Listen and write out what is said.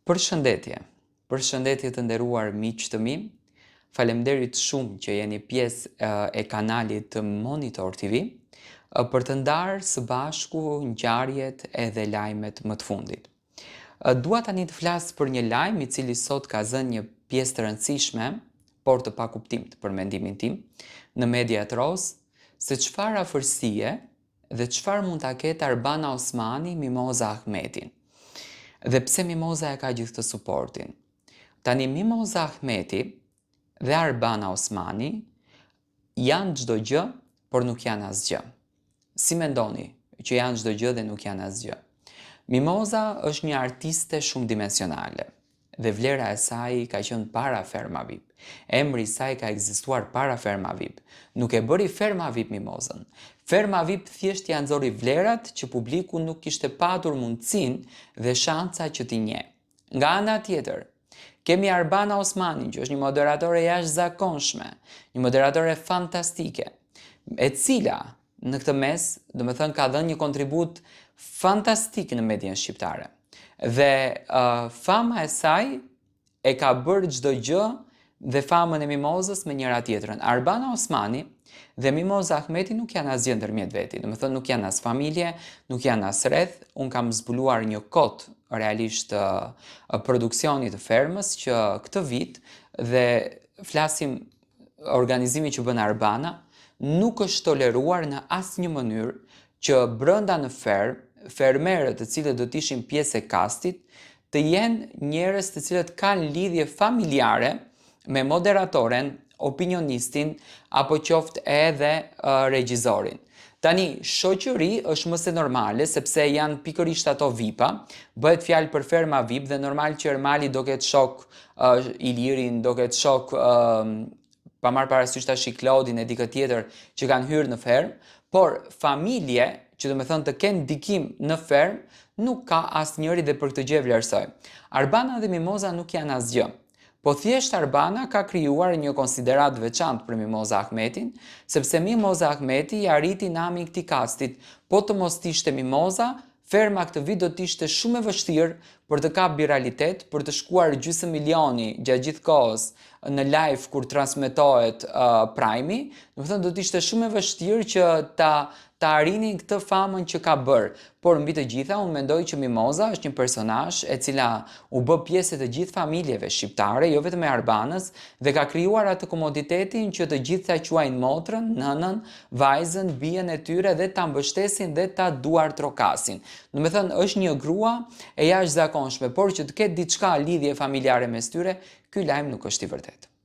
Përshëndetje, përshëndetje të nderuar miq të mi, faleminderit shumë që jeni pjesë e kanalit të Monitor TV për të ndarë së bashku ngjarjet edhe lajmet më të fundit. Dua tani të flas për një lajm i cili sot ka zënë një pjesë të rëndësishme, por të pakuptimt për mendimin tim, në mediat roz, se çfarë afërsie dhe çfarë mund ta ketë Arbana Osmani Mimoza Ahmetin. Dhe pse Mimoza e ka gjithë të suportin. Tani Mimoza Ahmeti dhe Arbana Osmani janë çdo gjë, por nuk janë asgjë. Si mendoni që janë çdo gjë dhe nuk janë asgjë? Mimoza është një artiste shumë dimensionale dhe vlera e saj ka qenë para Ferma VIP. Emri i saj ka ekzistuar para Ferma VIP. Nuk e bëri Ferma VIP Mimozën. Ferma VIP thjesht ja nxori vlerat që publiku nuk kishte patur mundësinë dhe shanca që t'i njeh. Nga ana tjetër, kemi Arbana Osmanin, që është një moderatore jashtëzakonshme, një moderatore fantastike, e cila në këtë mes, domethënë ka dhënë një kontribut fantastik në median shqiptare. Dhe fama e saj e ka bërë çdo gjë dhe famën e Mimozës me njëra tjetrën. Arbana Osmani dhe Mimoza Ahmeti nuk janë asgjë ndërmjet veti, domethënë nuk janë as familje, nuk janë as rreth. Unë kam zbuluar një kot realisht produksionit të fermës që këtë vit, dhe flasim organizimi që bën Arbana, nuk është toleruar në asnjë mënyrë që brenda në fermerët të cilët do të ishin pjesë e kastit të jenë njerëz të cilët kanë lidhje familjare me moderatoren, opinionistin apo qoftë edhe regjizorin. Tani, shoqëri është më se normale, sepse janë pikërisht ato VIP-a, bëhet fjalë për ferma VIP dhe normal që Ermali do ketë shok Ilirin, do ketë shok pa marrë parasysh tash Klodin e dikë tjetër që kanë hyrë në fermë, por familje që do me thënë të kenë ndikim në fermë, nuk ka asnjëri dhe për këtë gjë vlerësoj. Arbana dhe Mimoza nuk janë asgjë. Po thjesht Arbana ka krijuar një konsiderat veçantë për Mimoza Ahmetin, sepse Mimoza Ahmeti i arriti namin këtij kastit. Po të mos ishte Mimoza, ferma këtë vit do të ishte shumë e vështirë për të kapur viralitet, për të shkuar gjysmë milioni gjatë gjithë kohës në live kur transmetohet Prime-i, do të ishte shumë e vështirë që ta arrinin këtë famën që ka bërë. Por mbi të gjitha, unë mendoj që Mimoza është një personazh e cila u bë pjesë të gjithë familjeve shqiptare, jo vetëm e Arbanës, dhe ka krijuar atë komoditetin që të gjithë ta quajnë motrën, nënën, vajzën, bijën e tyre dhe ta mbështesin dhe ta duartrokasin. Do të thënë, është një grua e jashtëzakonshme, por që të ketë diçka lidhje familjare mes tyre, ky lajm nuk është i vërtetë.